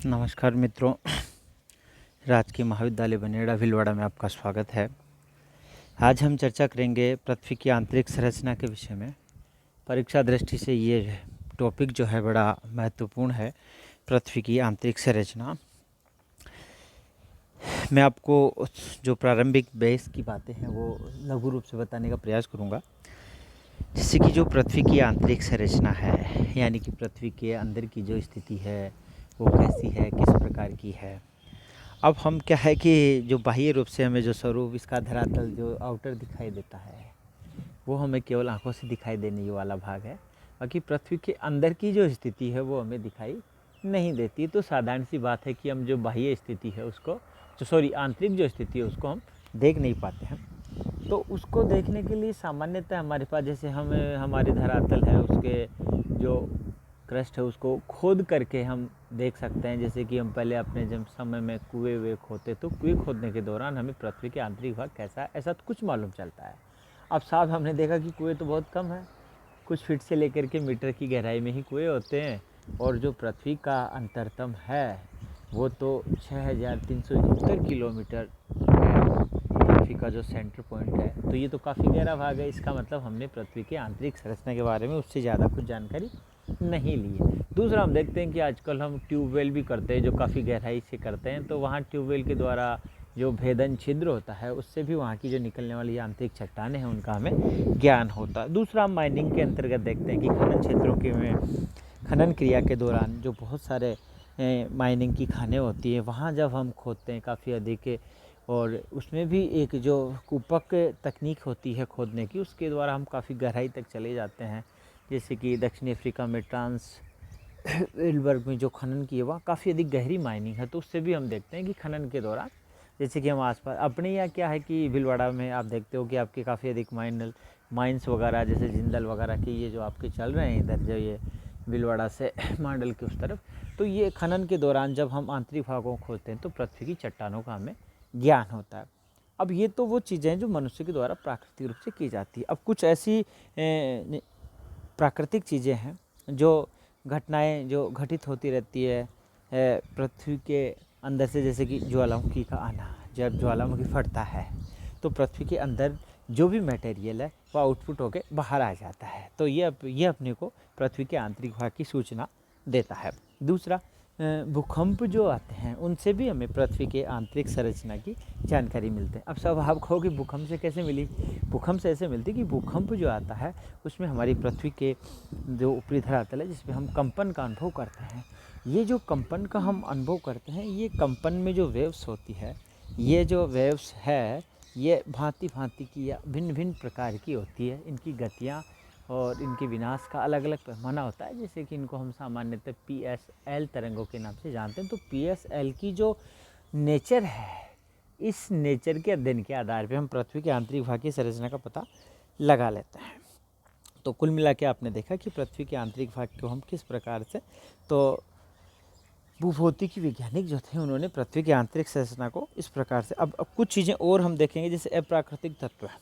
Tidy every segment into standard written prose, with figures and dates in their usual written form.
नमस्कार मित्रों, राजकीय महाविद्यालय बनेड़ा भीलवाड़ा में आपका स्वागत है। आज हम चर्चा करेंगे पृथ्वी की आंतरिक संरचना के विषय में। परीक्षा दृष्टि से ये टॉपिक जो है बड़ा महत्वपूर्ण है, पृथ्वी की आंतरिक संरचना। मैं आपको जो प्रारंभिक बेस की बातें हैं वो लघु रूप से बताने का प्रयास करूँगा। जैसे कि जो पृथ्वी की आंतरिक संरचना है, यानी कि पृथ्वी के अंदर की जो स्थिति है वो कैसी है, किस प्रकार की है। अब हम क्या है कि जो बाह्य रूप से हमें जो स्वरूप इसका धरातल जो आउटर दिखाई देता है वो हमें केवल आंखों से दिखाई देने वाला भाग है, बाकी पृथ्वी के अंदर की जो स्थिति है वो हमें दिखाई नहीं देती। तो साधारण सी बात है कि हम जो बाह्य स्थिति है उसको आंतरिक जो स्थिति है उसको हम देख नहीं पाते हैं। तो उसको देखने के लिए सामान्यतः हमारे पास जैसे हमारे धरातल है उसके जो क्रस्ट है उसको खोद करके हम देख सकते हैं। जैसे कि हम पहले अपने जब समय में कुएं खोदते तो कुएं खोदने के दौरान हमें पृथ्वी के आंतरिक भाग कैसा है ऐसा तो कुछ मालूम चलता है। अब साफ हमने देखा कि कुएं तो बहुत कम है, कुछ फीट से लेकर के मीटर की गहराई में ही कुएं होते हैं, और जो पृथ्वी का अंतरतम है वो तो 6371 किलोमीटर है, पृथ्वी का जो सेंटर पॉइंट है। तो ये तो काफ़ी गहरा भाग है। इसका मतलब हमने पृथ्वी के आंतरिक संरचना के बारे में उससे ज़्यादा कुछ जानकारी नहीं ली है। दूसरा, हम देखते हैं कि आजकल हम ट्यूबवेल भी करते हैं जो काफ़ी गहराई से करते हैं, तो वहाँ ट्यूबवेल के द्वारा जो भेदन छिद्र होता है उससे भी वहाँ की जो निकलने वाली आंतरिक चट्टानें हैं उनका हमें ज्ञान होता है। दूसरा, हम माइनिंग के अंतर्गत देखते हैं कि खनन क्षेत्रों के में खनन क्रिया के दौरान जो बहुत सारे माइनिंग की खानें होती हैं, वहाँ जब हम खोदते हैं काफ़ी अधिक, और उसमें भी एक जो कूपक तकनीक होती है खोदने की, उसके द्वारा हम काफ़ी गहराई तक चले जाते हैं। जैसे कि दक्षिण अफ्रीका में ट्रांस विल्बर्ग में जो खनन की है वहाँ काफ़ी अधिक गहरी माइनिंग है। तो उससे भी हम देखते हैं कि खनन के दौरान जैसे कि हम आसपास अपने यहाँ क्या है कि भीलवाड़ा में आप देखते हो कि आपके काफ़ी अधिक माइंस वगैरह जैसे जिंदल वगैरह के ये जो आपके चल रहे हैं इधर जो ये भीलवाड़ा से मांडल के उस तरफ, तो ये खनन के दौरान जब हम आंतरिक भागों को खोदते हैं तो पृथ्वी की चट्टानों का हमें ज्ञान होता है। अब ये तो वो चीज़ें हैं जो मनुष्य के द्वारा प्राकृतिक रूप से की जाती है। अब कुछ ऐसी प्राकृतिक चीज़ें हैं जो घटनाएं जो घटित होती रहती है पृथ्वी के अंदर से, जैसे कि ज्वालामुखी का आना। जब ज्वालामुखी फटता है तो पृथ्वी के अंदर जो भी मटेरियल है वह आउटपुट होकर बाहर आ जाता है। तो ये अपने को पृथ्वी के आंतरिक भाग की सूचना देता है। दूसरा, भूकंप जो आते हैं उनसे भी हमें पृथ्वी के आंतरिक संरचना की जानकारी मिलती है। अब सब आप कहो कि भूकंप से कैसे मिली? भूकंप से ऐसे मिलती कि भूकंप जो आता है उसमें हमारी पृथ्वी के जो ऊपरी धरातल है जिसमें हम कंपन का अनुभव करते हैं, ये जो कंपन का हम अनुभव करते हैं, ये कंपन में जो वेव्स होती है, ये जो वेव्स है ये भांति भांति की या भिन्न भिन्न प्रकार की होती है। इनकी गतियाँ और इनके विनाश का अलग अलग पैमाना होता है। जैसे कि इनको हम सामान्यतः PSL तरंगों के नाम से जानते हैं। तो PSL की जो नेचर है, इस नेचर के अध्ययन के आधार पे हम पृथ्वी के आंतरिक भाग की संरचना का पता लगा लेते हैं। तो कुल मिला के आपने देखा कि पृथ्वी के आंतरिक भाग को हम किस प्रकार से, तो भूभौतिकी वैज्ञानिक जो थे उन्होंने पृथ्वी की आंतरिक संरचना को इस प्रकार से। अब कुछ चीज़ें और हम देखेंगे, जैसे अप्राकृतिक तत्व है।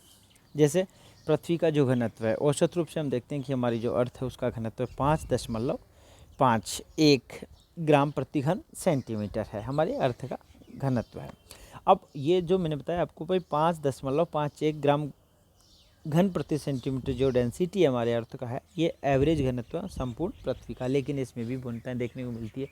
जैसे पृथ्वी का जो घनत्व है औसत रूप से हम देखते हैं कि हमारी जो अर्थ है उसका घनत्व 5.51 ग्राम प्रति घन सेंटीमीटर है, हमारे अर्थ का घनत्व है। अब ये जो मैंने बताया आपको भाई 5.51 ग्राम घन प्रति सेंटीमीटर जो डेंसिटी हमारे अर्थ का है, ये एवरेज घनत्व है संपूर्ण पृथ्वी का। लेकिन इसमें भी भिन्नताएं देखने को मिलती है।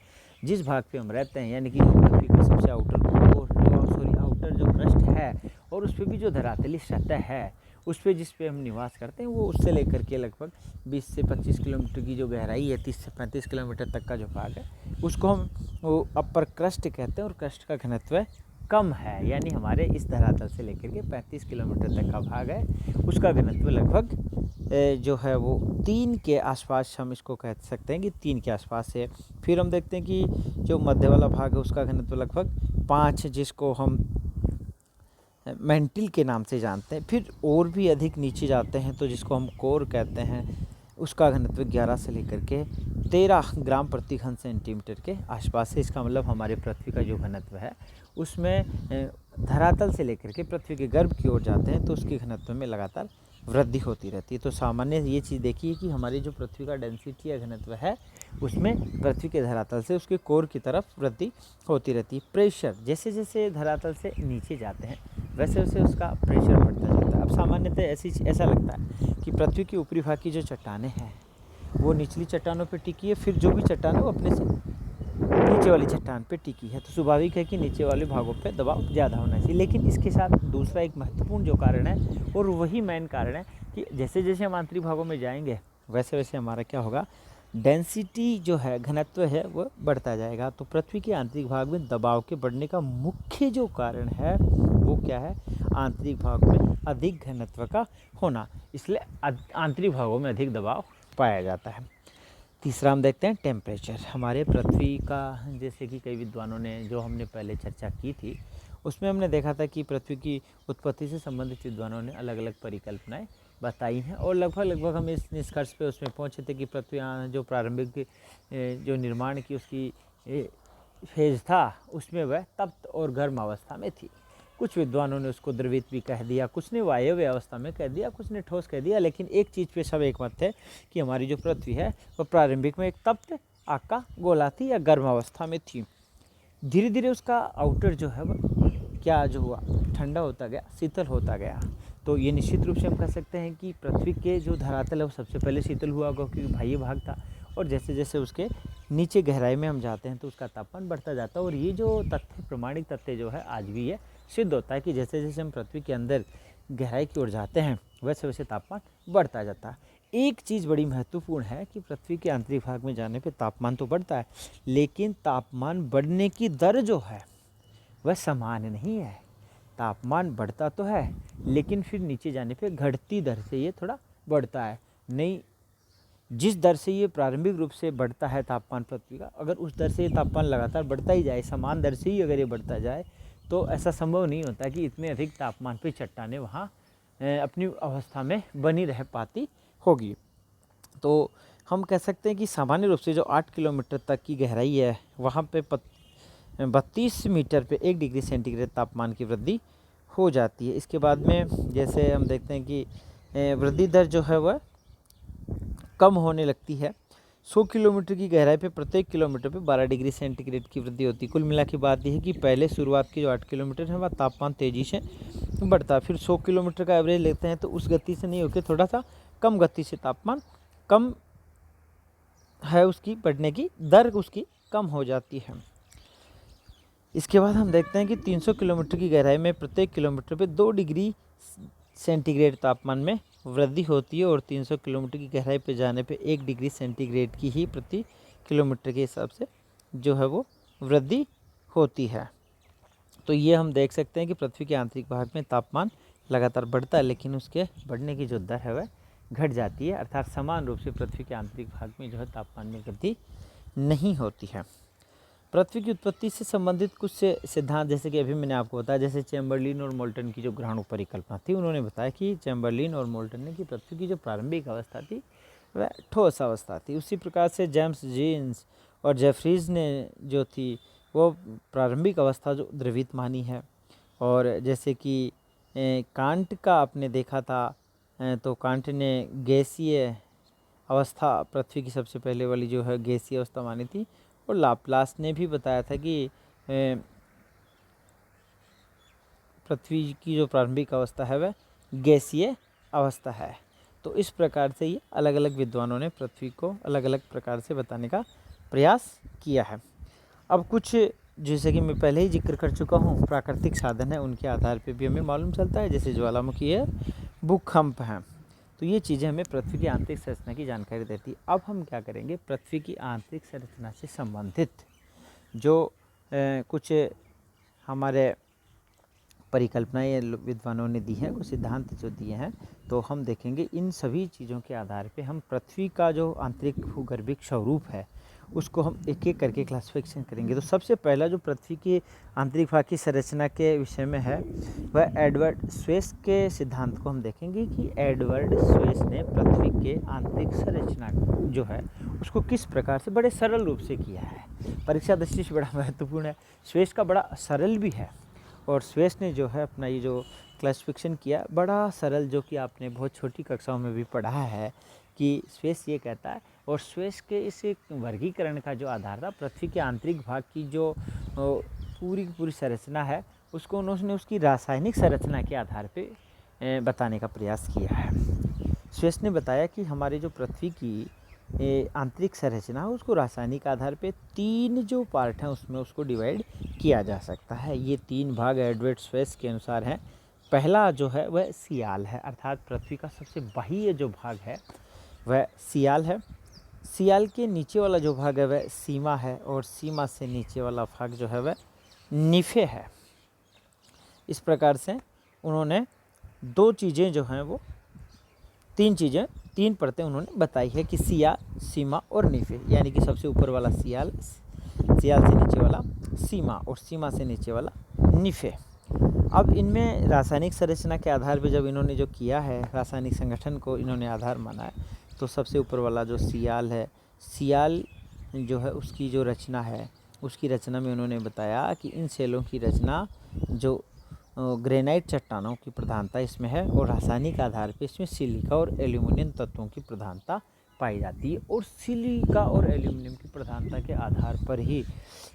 जिस भाग पे हम रहते हैं, यानी कि जो पृथ्वी का सबसे आउटर जो क्रस्ट है, और उस पर भी जो धरातली सतह है उस पर जिस पे हम निवास करते हैं, वो उससे लेकर के लगभग 20 से 25 किलोमीटर की जो गहराई है, 30 से 35 किलोमीटर तक का जो भाग है, उसको हम वो अपर क्रस्ट कहते हैं। और क्रस्ट का घनत्व कम है, यानी हमारे इस धरातल से लेकर के 35 किलोमीटर तक का भाग है, उसका घनत्व लगभग जो है वो 3 के आसपास, हम इसको कह सकते हैं कि 3 के आसपास है। फिर हम देखते हैं कि जो मध्य वाला भाग है उसका घनत्व लगभग 5, जिसको हम मेंटिल के नाम से जानते हैं। फिर और भी अधिक नीचे जाते हैं तो जिसको हम कोर कहते हैं, उसका घनत्व 11 से लेकर के 13 ग्राम प्रति घन सेंटीमीटर के आसपास है। इसका मतलब हमारे पृथ्वी का जो घनत्व है उसमें धरातल से लेकर के पृथ्वी के गर्भ की ओर जाते हैं तो उसके घनत्व में लगातार वृद्धि होती रहती है। तो सामान्य ये चीज़ देखिए कि हमारी जो पृथ्वी का डेंसिटी या घनत्व है उसमें पृथ्वी के धरातल से उसके कोर की तरफ वृद्धि होती रहती है। प्रेशर, जैसे जैसे धरातल से नीचे जाते हैं वैसे वैसे उसका प्रेशर बढ़ता जाता है। अब सामान्यतः ऐसा लगता है कि पृथ्वी के ऊपरी भाग की जो चट्टानें हैं वो निचली चट्टानों पर टिकी है, फिर जो भी चट्टान है वो अपने से नीचे वाली चट्टान पे टिकी है, तो स्वाभाविक है कि नीचे वाले भागों पे दबाव ज़्यादा होना चाहिए। लेकिन इसके साथ दूसरा एक महत्वपूर्ण जो कारण है और वही मेन कारण है कि जैसे जैसे हम आंतरिक भागों में जाएंगे वैसे वैसे हमारा क्या होगा, डेंसिटी जो है, घनत्व है, वो बढ़ता जाएगा। तो पृथ्वी के आंतरिक भाग में दबाव के बढ़ने का मुख्य जो कारण है वो क्या है, आंतरिक भाग में अधिक घनत्व का होना, इसलिए आंतरिक भागों में अधिक दबाव पाया जाता है। तीसरा हम देखते हैं टेम्परेचर। हमारे पृथ्वी का, जैसे कि कई विद्वानों ने, जो हमने पहले चर्चा की थी, उसमें हमने देखा था कि पृथ्वी की उत्पत्ति से संबंधित विद्वानों ने अलग अलग परिकल्पनाएं बताई हैं और लगभग हम इस निष्कर्ष पे उसमें पहुंचे थे कि पृथ्वी जो प्रारंभिक जो निर्माण की उसकी फेज था उसमें वह तप्त और गर्म अवस्था में थी। कुछ विद्वानों ने उसको द्रवित भी कह दिया, कुछ ने वायव्य अवस्था में कह दिया, कुछ ने ठोस कह दिया, लेकिन एक चीज़ पे सब एक मत है कि हमारी जो पृथ्वी है वह प्रारंभिक में एक तप्त आग का गोला थी या गर्म अवस्था में थी। धीरे धीरे उसका आउटर जो है वह क्या जो हुआ, ठंडा होता गया, शीतल होता गया। तो ये निश्चित रूप से हम कह सकते हैं कि पृथ्वी के जो धरातल है वो सबसे पहले शीतल हुआ होगा, क्योंकि बाह्य भाग था, और जैसे जैसे उसके नीचे गहराई में हम जाते हैं तो उसका तापमान बढ़ता जाता है। और ये जो तथ्य, प्रमाणिक तथ्य जो है, आज भी ये सिद्ध होता है कि जैसे जैसे हम पृथ्वी के अंदर गहराई की ओर जाते हैं वैसे वैसे तापमान बढ़ता जाता है। एक चीज़ बड़ी महत्वपूर्ण है कि पृथ्वी के आंतरिक भाग में जाने पे तापमान तो बढ़ता है, लेकिन तापमान बढ़ने की दर जो है वह समान नहीं है। तापमान बढ़ता तो है लेकिन फिर नीचे जाने पे घटती दर से ये थोड़ा बढ़ता है। नहीं, जिस दर से ये प्रारंभिक रूप से बढ़ता है तापमान पृथ्वी का, अगर उस दर से ये तापमान लगातार बढ़ता ही जाए, समान दर से ही अगर ये बढ़ता जाए, तो ऐसा संभव नहीं होता कि इतने अधिक तापमान पे चट्टानें वहाँ अपनी अवस्था में बनी रह पाती होगी। तो हम कह सकते हैं कि सामान्य रूप से जो 8 किलोमीटर तक की गहराई है वहाँ पे 32 मीटर पे 1 डिग्री सेंटीग्रेड तापमान की वृद्धि हो जाती है। इसके बाद में जैसे हम देखते हैं कि वृद्धि दर जो है वह कम होने लगती है। 100 किलोमीटर की गहराई पे प्रत्येक किलोमीटर पे 12 डिग्री सेंटीग्रेड की वृद्धि होती है। कुल मिला के बात यह है कि पहले शुरुआत की जो 8 किलोमीटर है वह तापमान तेज़ी से बढ़ता है, फिर 100 किलोमीटर का एवरेज लेते हैं तो उस गति से नहीं होकर थोड़ा सा कम गति से तापमान कम है, उसकी बढ़ने की दर उसकी कम हो जाती है। इसके बाद हम देखते हैं कि 300 किलोमीटर की गहराई में प्रत्येक किलोमीटर पे 2 डिग्री सेंटीग्रेड तापमान में वृद्धि होती है और 300 किलोमीटर की गहराई पे जाने पे 1 डिग्री सेंटीग्रेड की ही प्रति किलोमीटर के हिसाब से जो है वो वृद्धि होती है। तो ये हम देख सकते हैं कि पृथ्वी के आंतरिक भाग में तापमान लगातार बढ़ता है, लेकिन उसके बढ़ने की जो दर है वह घट जाती है, अर्थात समान रूप से पृथ्वी के आंतरिक भाग में जो है तापमान में वृद्धि नहीं होती है। पृथ्वी की उत्पत्ति से संबंधित कुछ सिद्धांत, जैसे कि अभी मैंने आपको बताया, जैसे चैम्बरलिन और मोल्टन की जो ग्रहण परिकल्पना थी, उन्होंने बताया कि चैम्बरलिन और मोल्टन ने कि पृथ्वी की जो प्रारंभिक अवस्था थी वह ठोस अवस्था थी। उसी प्रकार से जेम्स जीन्स और जेफरीज ने जो थी वो प्रारंभिक अवस्था जो द्रवित मानी है। और जैसे कि कांट का आपने देखा था, तो कांट ने गैसीय अवस्था पृथ्वी की सबसे पहले वाली जो है गैसीय अवस्था मानी थी, और लाप्लास ने भी बताया था कि पृथ्वी की जो प्रारंभिक अवस्था है वह गैसीय अवस्था है। तो इस प्रकार से ये अलग अलग विद्वानों ने पृथ्वी को अलग अलग प्रकार से बताने का प्रयास किया है। अब कुछ, जैसे कि मैं पहले ही जिक्र कर चुका हूँ, प्राकृतिक साधन है, उनके आधार पे भी हमें मालूम चलता है, जैसे ज्वालामुखी है, भूकंप है। तो ये चीज़ें हमें पृथ्वी की आंतरिक संरचना की जानकारी देती है। अब हम क्या करेंगे, पृथ्वी की आंतरिक संरचना से संबंधित जो कुछ हमारे परिकल्पनाएं विद्वानों ने दी हैं, कुछ सिद्धांत जो दिए हैं, तो हम देखेंगे इन सभी चीज़ों के आधार पे हम पृथ्वी का जो आंतरिक भूगर्भिक स्वरूप है उसको हम एक एक करके क्लासिफिकेशन करेंगे। तो सबसे पहला जो पृथ्वी की आंतरिक भाग की संरचना के विषय में है वह एडवर्ड स्वेस के सिद्धांत को हम देखेंगे कि एडवर्ड स्वेस ने पृथ्वी के आंतरिक संरचना जो है उसको किस प्रकार से बड़े सरल रूप से किया है। परीक्षा दृष्टि से बड़ा महत्वपूर्ण है, स्वेस का बड़ा सरल भी है, और स्वेस ने जो है अपना ये जो क्लासिफिकेशन किया बड़ा सरल, जो कि आपने बहुत छोटी कक्षाओं में भी पढ़ा है कि स्वेस ये कहता है और स्वेस के इस एक वर्गीकरण का जो आधार था, पृथ्वी के आंतरिक भाग की जो पूरी की पूरी संरचना है, उसको उन्होंने उसकी रासायनिक संरचना के आधार पे बताने का प्रयास किया है। स्वेस ने बताया कि हमारे जो पृथ्वी की आंतरिक संरचना है, उसको रासायनिक आधार पे 3 जो पार्ट हैं उसमें उसको डिवाइड किया जा सकता है। ये 3 भाग एडवर्ड स्वेस के अनुसार हैं। पहला जो है वह सियाल है, अर्थात पृथ्वी का सबसे बाह्य जो भाग है वह सियाल है। सियाल के नीचे वाला जो भाग है वह सीमा है, और सीमा से नीचे वाला भाग जो है वह निफे है। इस प्रकार से उन्होंने 2 चीज़ें जो हैं वो 3 परतें उन्होंने बताई है कि सियाल, सीमा और निफे, यानी कि सबसे ऊपर वाला सियाल, सियाल से नीचे वाला सीमा, और सीमा से नीचे वाला निफे। अब इनमें रासायनिक संरचना के आधार पर जब इन्होंने जो किया है, रासायनिक संगठन को इन्होंने आधार माना है, तो सबसे ऊपर वाला जो सियाल है, सियाल जो है उसकी जो रचना है, उसकी रचना में उन्होंने बताया कि इन सेलों की रचना जो ग्रेनाइट चट्टानों की प्रधानता इसमें है, और रासायनिक आधार पर इसमें सिलिका और एल्यूमिनियम तत्वों की प्रधानता पाई जाती है। और सिलिका और एल्यूमिनियम की प्रधानता के आधार पर ही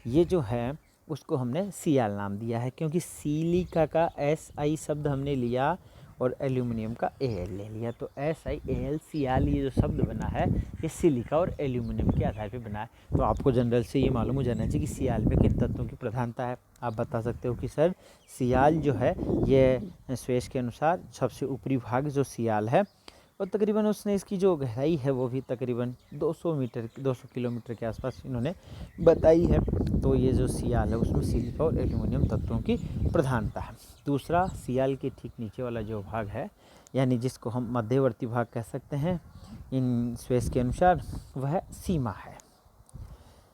ये जो है उसको हमने सियाल नाम दिया है, क्योंकि सिलिका का SI शब्द हमने लिया और एल्यूमिनियम का Al ले लिया, तो SiAl सियाल ये जो शब्द बना है ये सिलिका और एल्यूमिनियम के आधार पे बना है। तो आपको जनरल से ये मालूम हो जाना चाहिए कि सियाल में किन तत्वों की प्रधानता है। आप बता सकते हो कि सर सियाल जो है ये स्वेस के अनुसार सबसे ऊपरी भाग जो सियाल है, और तकरीबन उसने इसकी जो गहराई है वो भी तकरीबन 200 किलोमीटर के आसपास इन्होंने बताई है। तो ये जो सियाल है उसमें सिलिका और एल्यूमिनियम तत्वों की प्रधानता है। दूसरा, सियाल के ठीक नीचे वाला जो भाग है, यानी जिसको हम मध्यवर्ती भाग कह सकते हैं इन स्वेस के अनुसार, वह सीमा है।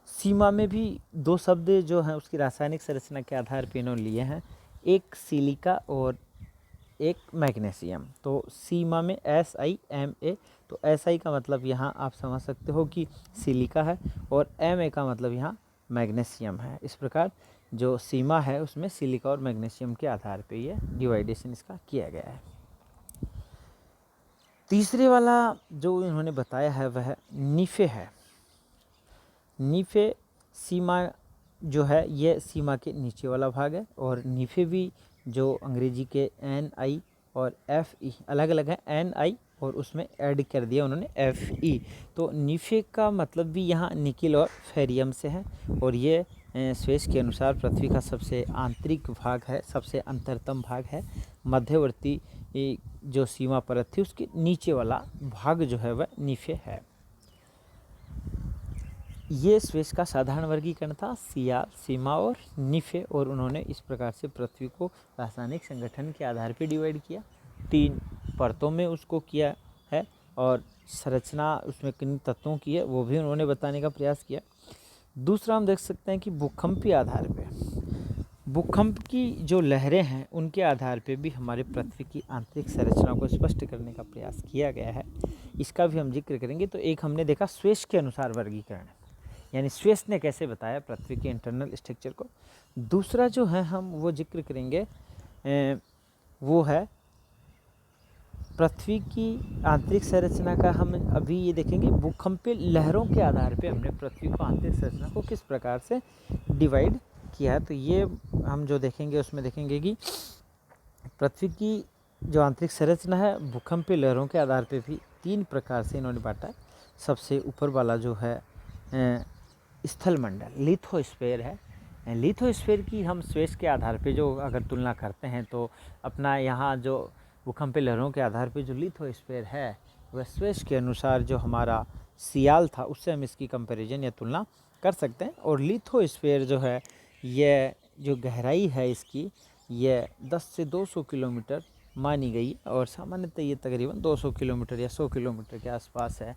सीमा में भी 2 शब्द जो हैं उसकी रासायनिक संरचना के आधार पर इन्होंने लिए हैं, एक सिलिका और एक मैग्नीशियम। तो सीमा में SiMa, तो SI का मतलब यहाँ आप समझ सकते हो कि सिलिका है, और Ma का मतलब यहाँ मैग्नीशियम है। इस प्रकार जो सीमा है उसमें सिलिका और मैग्नीशियम के आधार पे ये डिवाइडेशन इसका किया गया है। तीसरे वाला जो इन्होंने बताया है वह निफे है। निफे सीमा जो है ये सीमा के नीचे वाला भाग है, और निफे भी जो अंग्रेजी के Ni और Fe अलग अलग है, Ni और उसमें ऐड कर दिया उन्होंने Fe। तो निफे का मतलब भी यहाँ निकिल और फेरियम से है, और ये स्वेस के अनुसार पृथ्वी का सबसे आंतरिक भाग है, सबसे अंतरतम भाग है। मध्यवर्ती जो सीमा परत थी उसके नीचे वाला भाग जो है वह निफे है। ये स्वेस का साधारण वर्गीकरण था, सियाल, सीमा और निफे, और उन्होंने इस प्रकार से पृथ्वी को रासायनिक संगठन के आधार पर डिवाइड किया, 3 परतों में उसको किया है, और संरचना उसमें किन तत्वों की है वो भी उन्होंने बताने का प्रयास किया। दूसरा, हम देख सकते हैं कि भूकंपीय आधार पे, भूकंप की जो लहरें हैं उनके आधार पे भी हमारे पृथ्वी की आंतरिक संरचना को स्पष्ट करने का प्रयास किया गया है। इसका भी हम जिक्र करेंगे। तो एक हमने देखा स्वेस के अनुसार वर्गीकरण, यानी स्वेस ने कैसे बताया पृथ्वी के इंटरनल स्ट्रक्चर को। दूसरा जो है हम वो जिक्र करेंगे वो है पृथ्वी की आंतरिक संरचना का। हम अभी ये देखेंगे भूकंपीय लहरों के आधार पे हमने पृथ्वी को आंतरिक संरचना को किस प्रकार से डिवाइड किया है। तो ये हम जो देखेंगे उसमें देखेंगे कि पृथ्वी की जो आंतरिक संरचना है भूकंपीय लहरों के आधार पे भी 3 प्रकार से इन्होंने बांटा है। सबसे ऊपर वाला जो है स्थल मंडल, लिथोस्फीयर है। लिथोस्फीयर की हम स्वेस के आधार पे जो अगर तुलना करते हैं तो अपना यहाँ जो भूकंपीय लहरों के आधार पे जो लिथोस्फीयर है वह स्वेस के अनुसार जो हमारा सियाल था उससे हम इसकी कंपैरिजन या तुलना कर सकते हैं। और लिथोस्फीयर जो है ये जो गहराई है इसकी ये 10 से 200 किलोमीटर मानी गई, और सामान्यतः ये तकरीबन 200 किलोमीटर या 100 किलोमीटर के आसपास है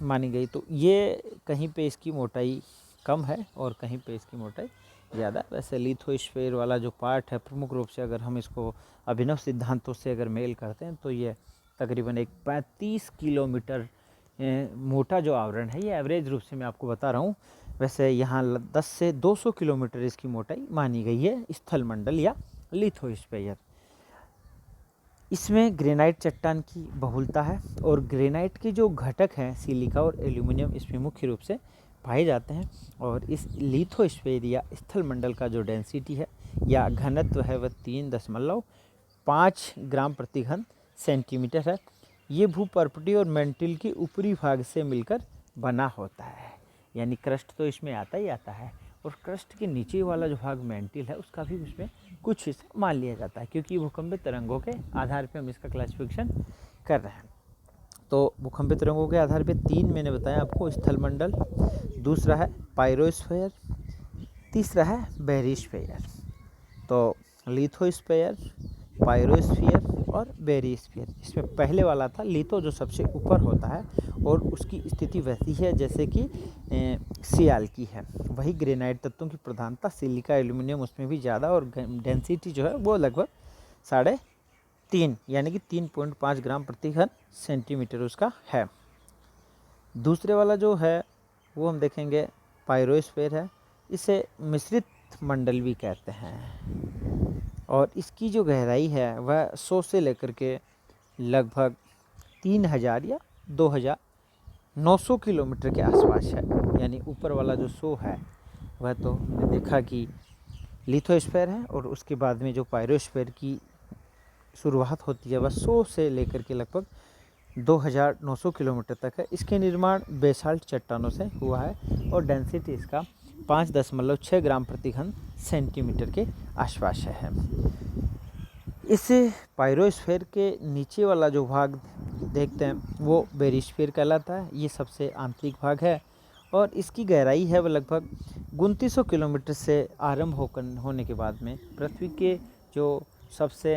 मानी गई। तो ये कहीं पे इसकी मोटाई कम है और कहीं पे इसकी मोटाई ज़्यादा। वैसे लिथोस्फीयर वाला जो पार्ट है प्रमुख रूप से अगर हम इसको अभिनव सिद्धांतों से अगर मेल करते हैं तो ये तकरीबन एक 35 किलोमीटर मोटा जो आवरण है, ये एवरेज रूप से मैं आपको बता रहा हूँ। वैसे यहाँ 10 से 200 किलोमीटर इसकी मोटाई मानी गई है स्थल मंडल या लिथोस्फीयर। इसमें ग्रेनाइट चट्टान की बहुलता है और ग्रेनाइट के जो घटक हैं सिलिका और एल्यूमिनियम इसमें मुख्य रूप से पाए जाते हैं। और इस लिथोस्फीयर या स्थल मंडल का जो डेंसिटी है या घनत्व है वह 3.5 ग्राम प्रति घन सेंटीमीटर है। ये भूपर्पटी और मेंटिल के ऊपरी भाग से मिलकर बना होता है, यानी क्रस्ट तो इसमें आता ही आता है और क्रस्ट के नीचे वाला जो भाग मेंटिल है उसका भी उसमें कुछ हिस्सा मान लिया जाता है, क्योंकि भूकंपीय तरंगों के आधार पे हम इसका क्लासिफिकेशन कर रहे हैं। तो भूकंपीय तरंगों के आधार पे 3 मैंने बताया आपको, स्थल मंडल, दूसरा है पायरोस्फीयर, तीसरा है बेरिस्फीयर। तो लिथोस्फीयर, पायरोस्फीयर और बेरिस्फीयर। इसमें पहले वाला था लिथो जो सबसे ऊपर होता है और उसकी स्थिति वैसी है जैसे कि सियाल की है। वही ग्रेनाइट तत्वों की प्रधानता सिलिका एल्यूमिनियम उसमें भी ज़्यादा और डेंसिटी जो है वो लगभग 3.5 यानी कि 3.5 ग्राम प्रति घन सेंटीमीटर उसका है। दूसरे वाला जो है वो हम देखेंगे पायरोस्फीयर है। इसे मिश्रित मंडल भी कहते हैं और इसकी जो गहराई है वह 100 से लेकर के लगभग 3000 या 2900 किलोमीटर के आसपास है। यानी ऊपर वाला जो 100 है वह तो हमने देखा कि लिथोस्फीयर है और उसके बाद में जो पायरोस्फीयर की शुरुआत होती है वह 100 से लेकर के लगभग 2900 किलोमीटर तक है। इसके निर्माण बेसाल्ट चट्टानों से हुआ है और डेंसिटी इसका 5.6 ग्राम प्रति घन सेंटीमीटर के आसपास है। इस पायरोस्फीयर के नीचे वाला जो भाग देखते हैं वो बेरिस्फीयर कहलाता है। ये सबसे आंतरिक भाग है और इसकी गहराई है वह लगभग 2900 किलोमीटर से आरंभ होने के बाद में पृथ्वी के जो सबसे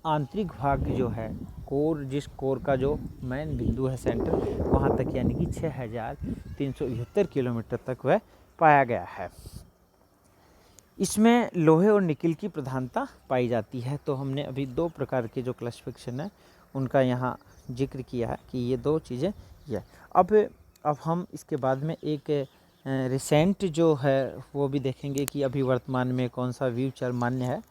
आंतरिक भाग जो है कोर, जिस कोर का जो मेन बिंदु है सेंटर, वहाँ तक यानी कि 6371 किलोमीटर तक वह पाया गया है। इसमें लोहे और निकिल की प्रधानता पाई जाती है। तो हमने अभी 2 प्रकार के जो क्लासिफिकेशन है उनका यहाँ जिक्र किया है कि ये 2 चीज़ें ये। अब हम इसके बाद में एक रिसेंट जो है वो भी देखेंगे कि अभी वर्तमान में कौन सा व्यूचर मान्य है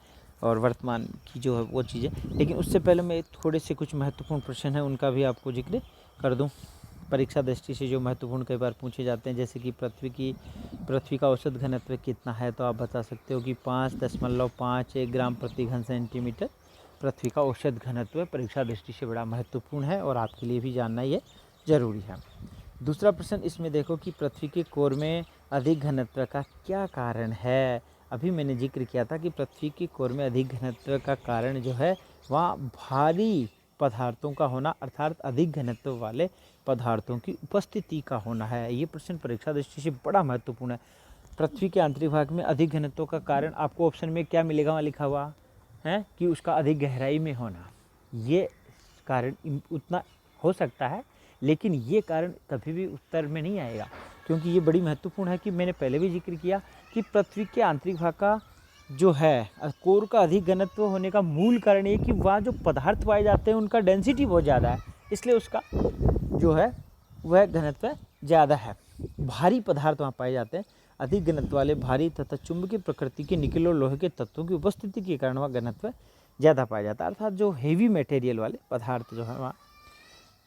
और वर्तमान की जो है वो चीज़ें। लेकिन उससे पहले मैं थोड़े से कुछ महत्वपूर्ण प्रश्न हैं उनका भी आपको जिक्र कर दूं। परीक्षा दृष्टि से जो महत्वपूर्ण कई बार पूछे जाते हैं, जैसे कि पृथ्वी का औसत घनत्व कितना है, तो आप बता सकते हो कि 5.51 ग्राम प्रति घन सेंटीमीटर पृथ्वी का औसत घनत्व परीक्षा दृष्टि से बड़ा महत्वपूर्ण है और आपके लिए भी जानना ये जरूरी है। दूसरा प्रश्न इसमें देखो कि पृथ्वी के कोर में अधिक घनत्व का क्या कारण है। अभी मैंने जिक्र किया था कि पृथ्वी के कोर में अधिक घनत्व का कारण जो है वहाँ भारी पदार्थों का होना, अर्थात अधिक घनत्व वाले पदार्थों की उपस्थिति का होना है। ये प्रश्न परीक्षा दृष्टि से बड़ा महत्वपूर्ण है। पृथ्वी के आंतरिक भाग में अधिक घनत्व का कारण आपको ऑप्शन में क्या मिलेगा, वहाँ लिखा हुआ है कि उसका अधिक गहराई में होना। ये कारण उतना हो सकता है, लेकिन ये कारण कभी भी उत्तर में नहीं आएगा, क्योंकि ये बड़ी महत्वपूर्ण है कि मैंने पहले भी जिक्र किया कि पृथ्वी के आंतरिक भाग का जो है कोर का अधिक घनत्व होने का मूल कारण ये कि वहाँ जो पदार्थ पाए जाते हैं उनका डेंसिटी बहुत ज़्यादा है, इसलिए उसका जो है वह घनत्व ज़्यादा है। भारी पदार्थ वहाँ पाए जाते हैं। अधिक घनत्व वाले भारी तथा चुंबकीय प्रकृति के निकल और लोहे के तत्वों की उपस्थिति के कारण वह घनत्व ज़्यादा पाया जाता है, अर्थात जो हेवी मटेरियल वाले पदार्थ जो है वहाँ।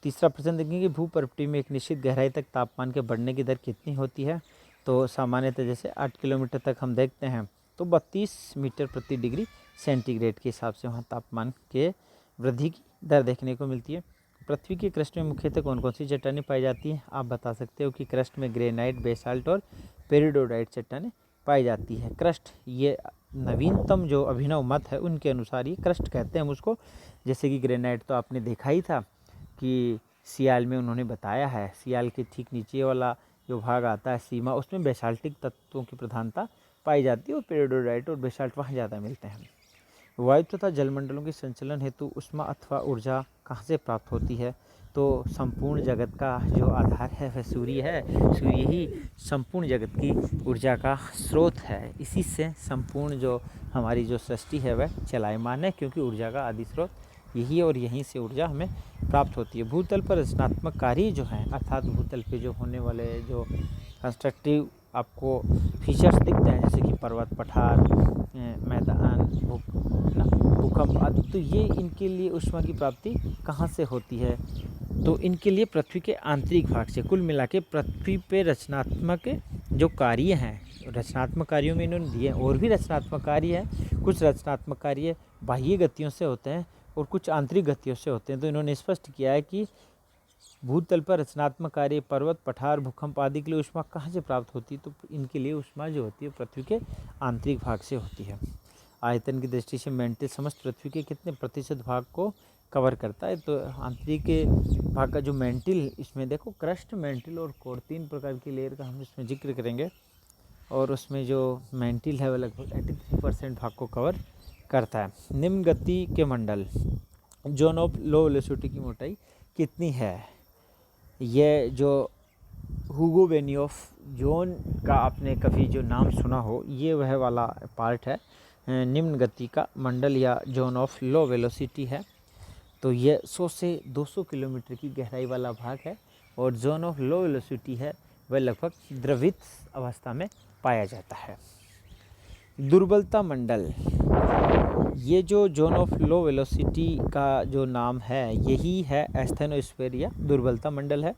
तीसरा प्रश्न देखेंगे, भूपर्पटी में एक निश्चित गहराई तक तापमान के बढ़ने की दर कितनी होती है। तो सामान्यतः जैसे 8 किलोमीटर तक हम देखते हैं तो 32 मीटर प्रति डिग्री सेंटीग्रेड के हिसाब से वहाँ तापमान के वृद्धि की दर देखने को मिलती है। पृथ्वी के क्रस्ट में मुख्यतः कौन कौन सी चट्टानें पाई जाती हैं। आप बता सकते हो कि क्रस्ट में ग्रेनाइट, बेसाल्ट और पेरिडोडाइट चट्टानें पाई जाती है। क्रस्ट ये नवीनतम जो अभिनव मत है उनके अनुसार ये क्रस्ट कहते हैं हम उसको। जैसे कि ग्रेनाइट तो आपने देखा ही था कि सियाल में उन्होंने बताया है, सियाल के ठीक नीचे वाला जो भाग आता है सीमा, उसमें बेसाल्टिक तत्वों की प्रधानता पाई जाती है और पेरिडोडाइट और बेसाल्ट वहाँ ज़्यादा मिलते हैं। वायु तथा जलमंडलों के संचलन हेतु ऊष्मा अथवा ऊर्जा कहाँ से प्राप्त होती है। तो संपूर्ण जगत का जो आधार है वह सूर्य है। सूर्य ही संपूर्ण जगत की ऊर्जा का स्रोत है। इसी से संपूर्ण जो हमारी जो सृष्टि है वह चलायमान है, क्योंकि ऊर्जा का आदि स्रोत यही और यहीं से ऊर्जा हमें प्राप्त होती है। भूतल पर रचनात्मक कार्य जो हैं, अर्थात भूतल पे जो होने वाले जो कंस्ट्रक्टिव आपको फीचर्स दिखते हैं, जैसे कि पर्वत, पठार, मैदान, भूकंप आदि, तो ये इनके लिए ऊष्मा की प्राप्ति कहाँ से होती है? तो इनके लिए पृथ्वी के आंतरिक भाग से। कुल मिला के पृथ्वी पे रचनात्मक जो कार्य हैं, रचनात्मक कार्यों में इन्होंने दिए, और भी रचनात्मक कार्य हैं। कुछ रचनात्मक कार्य बाह्य गतियों से होते हैं और कुछ आंतरिक गतियों से होते हैं। तो इन्होंने स्पष्ट किया है कि भूतल पर रचनात्मक कार्य, पर्वत, पठार, भूकंप आदि के लिए ऊष्मा कहाँ से प्राप्त होती है? तो इनके लिए ऊष्मा जो होती है पृथ्वी के आंतरिक भाग से होती है। आयतन की दृष्टि से मेंटल समस्त पृथ्वी के कितने प्रतिशत भाग को कवर करता है? तो आंतरिक भाग का जो मेंटिल, इसमें देखो क्रस्ट, मेंटिल और कोर, 3 प्रकार की लेयर का हम इसमें जिक्र करेंगे। और उसमें जो मेंटिल है वो लगभग 83% भाग को कवर करता है। निम्न गति के मंडल, जोन ऑफ लो वेलोसिटी की मोटाई कितनी है? ये जो हुगो बेनियोफ जोन का आपने कभी जो नाम सुना हो, ये वह वाला पार्ट है। निम्न गति का मंडल या जोन ऑफ लो वेलोसिटी है। तो ये 100 से 200 किलोमीटर की गहराई वाला भाग है। और जोन ऑफ लो वेलोसिटी है वह लगभग द्रवित अवस्था में पाया जाता है। दुर्बलता मंडल, ये जो जोन ऑफ लो वेलोसिटी का जो नाम है यही है एस्थेनोस्फीयर या दुर्बलता मंडल है।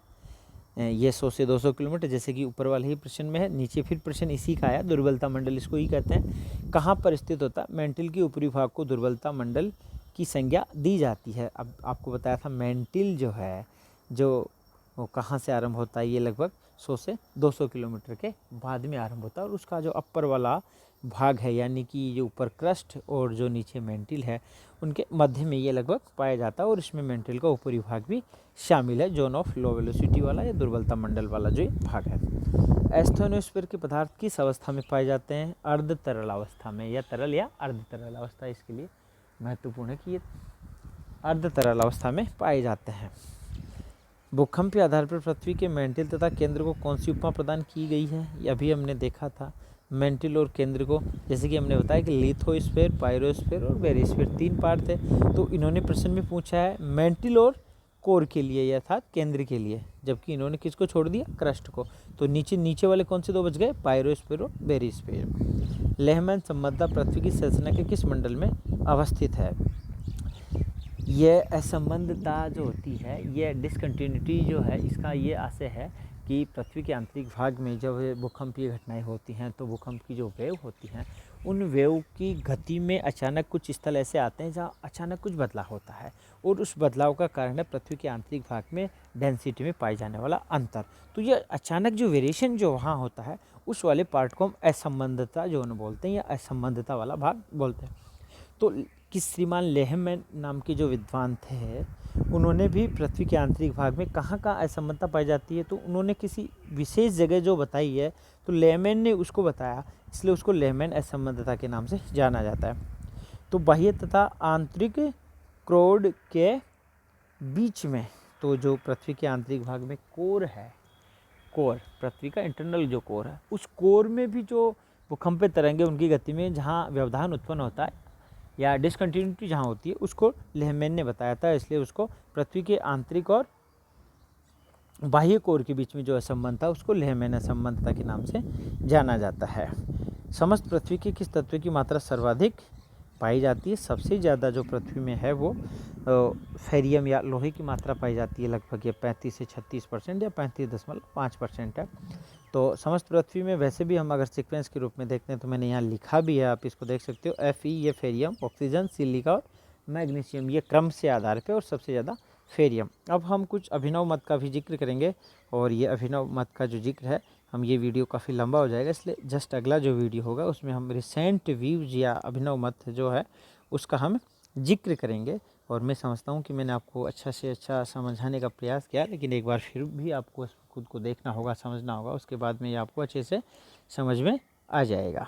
ये 100 से 200 किलोमीटर, जैसे कि ऊपर वाले ही प्रश्न में है, नीचे फिर प्रश्न इसी का आया। दुर्बलता मंडल इसको ही कहते हैं। कहाँ पर स्थित होता है? मेंटिल के ऊपरी भाग को दुर्बलता मंडल की संज्ञा दी जाती है। अब आपको बताया था मेंटिल जो है, जो वो कहाँ से आरंभ होता है? ये लगभग 100 से 200 किलोमीटर के बाद में आरंभ होता है। और उसका जो अपर वाला भाग है, यानी कि जो ऊपर क्रस्ट और जो नीचे मेंटिल है, उनके मध्य में ये लगभग पाया जाता है। और इसमें मेंटिल का ऊपरी भाग भी शामिल है, जोन ऑफ लो वेलोसिटी वाला या दुर्बलता मंडल वाला जो भाग है। एस्थेनोस्फीयर के पदार्थ किस अवस्था में पाए जाते हैं? अर्ध तरल अवस्था में, या तरल या अर्ध तरल अवस्था इसके लिए महत्वपूर्ण है कि ये अर्ध तरल अवस्था में पाए जाते हैं। भूकंप के आधार पर पृथ्वी के मेंटिल तथा केंद्र को कौन सी उपमा प्रदान की गई है? ये अभी हमने देखा था। मेंटिल और केंद्र को, जैसे कि हमने बताया कि लिथोस्फीयर, पायरोस्फीयर और बेरिस्फीयर 3 पार्ट थे। तो इन्होंने प्रश्न में पूछा है मेंटिल और कोर के लिए, अर्थात केंद्र के लिए, जबकि इन्होंने किसको छोड़ दिया? क्रस्ट को। तो नीचे वाले कौन से 2 बच गए? पायरोस्फीयर और बेरिस्फीयर। लेहमैन संबंधा पृथ्वी की संरचना के किस मंडल में अवस्थित है? ये असंबंधता जो होती है, ये डिसकंटिन्यूटी जो है, इसका ये आशय है कि पृथ्वी के आंतरिक भाग में जब भूकंपीय घटनाएं होती हैं, तो भूकंप की जो वेव होती हैं, उन वेव की गति में अचानक कुछ स्थल ऐसे आते हैं जहाँ अचानक कुछ बदलाव होता है। और उस बदलाव का कारण है पृथ्वी के आंतरिक भाग में डेंसिटी में पाए जाने वाला अंतर। तो ये अचानक जो वेरिएशन जो वहाँ होता है, उस वाले पार्ट को हम असंबंधता जोन बोलते हैं, या असंबंधता वाला भाग बोलते हैं। तो कि श्रीमान लेहमैन नाम के जो विद्वान थे, उन्होंने भी पृथ्वी के आंतरिक भाग में कहाँ कहाँ असमंजसता पाई जाती है, तो उन्होंने किसी विशेष जगह जो बताई है, तो लेहमैन ने उसको बताया, इसलिए उसको लेहमैन असमंजसता के नाम से जाना जाता है। तो बाह्य तथा आंतरिक क्रोड के बीच में, तो जो पृथ्वी के आंतरिक भाग में कोर है, कोर पृथ्वी का इंटरनल जो कोर है, उस कोर में भी जो भूकंपीय तरंगे उनकी गति में जहाँ व्यवधान उत्पन्न होता है या डिसकंटिन्यूटी जहाँ होती है, उसको लेहमैन ने बताया था। इसलिए उसको पृथ्वी के आंतरिक और बाह्य कोर के बीच में जो असंबंध था, उसको लेहमैन असंबंधता के नाम से जाना जाता है। समस्त पृथ्वी के किस तत्व की मात्रा सर्वाधिक पाई जाती है? सबसे ज़्यादा जो पृथ्वी में है वो फेरियम या लोहे की मात्रा पाई जाती है। लगभग ये 35 से 36% या 35.5% है। तो समस्त पृथ्वी में वैसे भी हम अगर सीक्वेंस के रूप में देखते हैं, तो मैंने यहाँ लिखा भी है, आप इसको देख सकते हो। Fe ये फेरियम, ऑक्सीजन, सिलिका और मैग्नीशियम, ये क्रम से आधार पे, और सबसे ज़्यादा फेरियम। अब हम कुछ अभिनव मत का भी जिक्र करेंगे, और ये अभिनव मत का जो जिक्र है, हम ये वीडियो काफ़ी लंबा हो जाएगा, इसलिए जस्ट अगला जो वीडियो होगा उसमें हम रिसेंट व्यूज या अभिनव मत जो है उसका हम जिक्र करेंगे। और मैं समझता हूँ कि मैंने आपको अच्छा से अच्छा समझाने का प्रयास किया, लेकिन एक बार फिर भी आपको खुद को देखना होगा, समझना होगा, उसके बाद में ये आपको अच्छे से समझ में आ जाएगा।